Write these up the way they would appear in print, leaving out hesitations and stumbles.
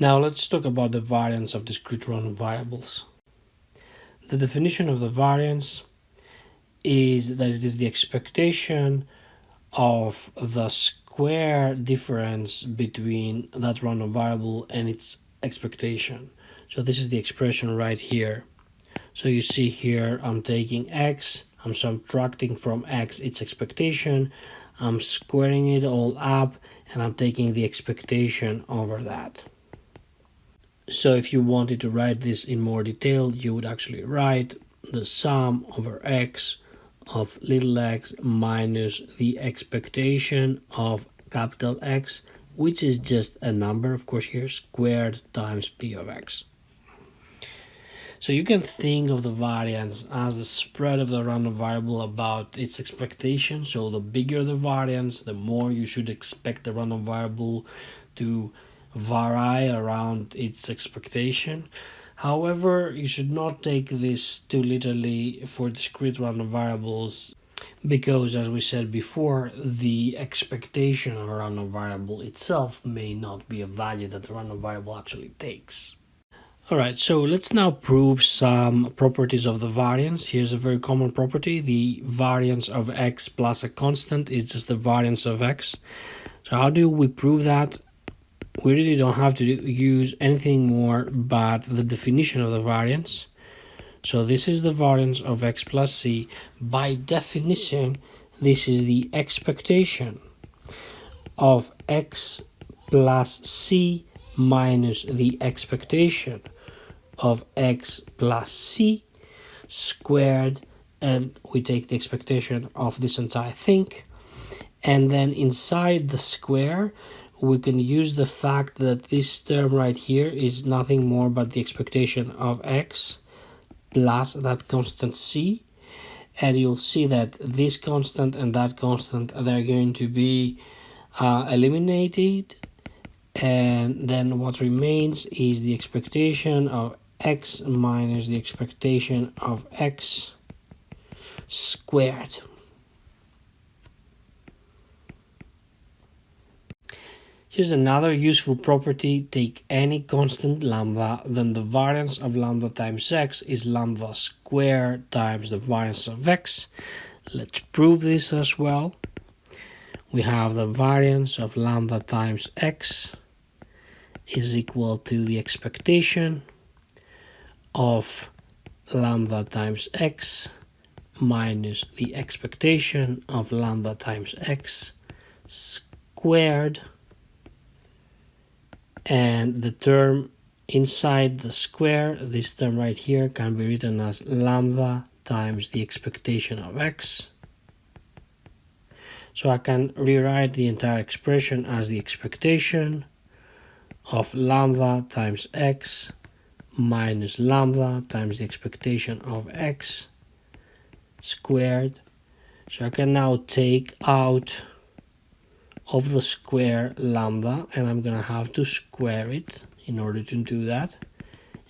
Now let's talk about the variance of discrete random variables. The definition of the variance is that it is the expectation of the square difference between that random variable and its expectation. So this is the expression right here. So you see here I'm taking x, I'm subtracting from x its expectation, I'm squaring it all up, and I'm taking the expectation over that. So if you wanted to write this in more detail, you would actually write the sum over x of little x minus the expectation of capital X, which is just a number, of course, here, squared times p of x. So you can think of the variance as the spread of the random variable about its expectation. So the bigger the variance, the more you should expect the random variable to vary around its expectation. However, you should not take this too literally for discrete random variables, because as we said before, the expectation of a random variable itself may not be a value that the random variable actually takes. Alright, so let's now prove some properties of the variance. Here's a very common property. The variance of x plus a constant is just the variance of x. So how do we prove that? We really don't have to use anything more but the definition of the variance. So this is the variance of x plus c. By definition, this is the expectation of x plus c minus the expectation of x plus c squared, and we take the expectation of this entire thing, and then inside the square we can use the fact that this term right here is nothing more but the expectation of x plus that constant c, and you'll see that this constant and that constant, they're going to be eliminated, and then what remains is the expectation of x minus the expectation of x squared. Here's another useful property. Take any constant lambda, then the variance of lambda times x is lambda squared times the variance of x. Let's prove this as well. We have the variance of lambda times x is equal to the expectation of lambda times x minus the expectation of lambda times x squared, and the term inside the square, this term right here, can be written as lambda times the expectation of x. So I can rewrite the entire expression as the expectation of lambda times x minus lambda times the expectation of x squared. So I can now take out of the square lambda, and I'm gonna have to square it in order to do that,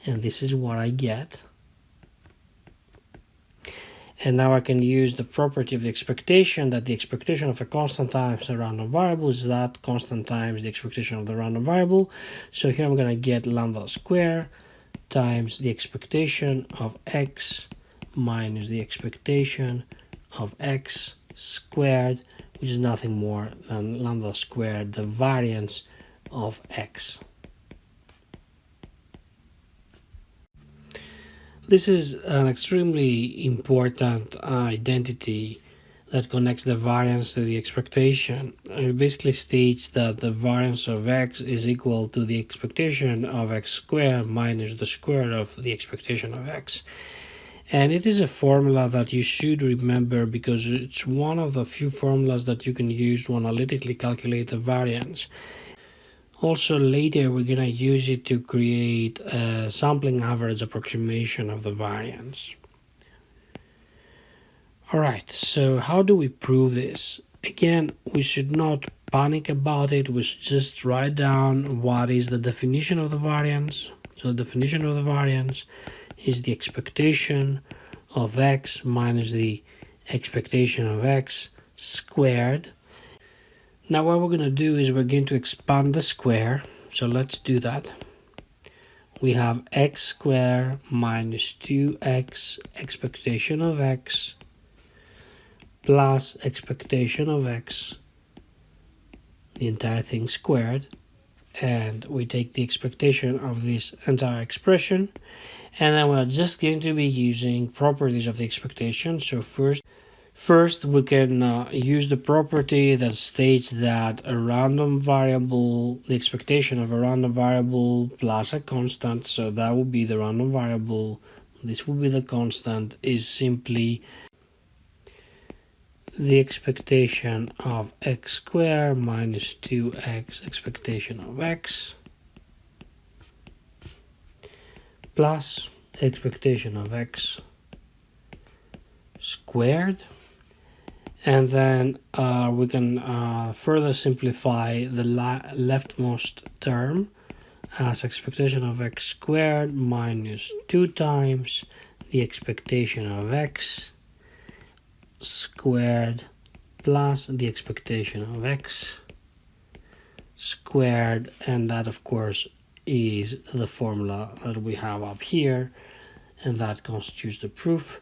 and this is what I get. And now I can use the property of the expectation, that the expectation of a constant times a random variable is that constant times the expectation of the random variable. So here I'm gonna get lambda squared times the expectation of x minus the expectation of x squared, which is nothing more than lambda squared, the variance of x. This is an extremely important identity that connects the variance to the expectation. It basically states that the variance of x is equal to the expectation of x squared minus the square of the expectation of x. And it is a formula that you should remember because it's one of the few formulas that you can use to analytically calculate the variance. Also later we're going to use it to create a sampling average approximation of the variance. Alright, so how do we prove this? Again, we should not panic about it, we should just write down what is the definition of the variance. So the definition of the variance is the expectation of x minus the expectation of x squared. Now what we're going to do is we're going to expand the square, so let's do that. we have x squared minus 2x expectation of x plus expectation of x, the entire thing squared, and we take the expectation of this entire expression, and then we're just going to be using properties of the expectation. So first we can use the property that states that a random variable, the expectation of a random variable plus a constant, so that would be the random variable, this would be the constant, is simply the expectation of x squared minus 2x expectation of x plus expectation of x squared. And then we can further simplify the leftmost term as expectation of x squared minus 2 times the expectation of x squared plus the expectation of x squared, and that of course is the formula that we have up here, and that constitutes the proof.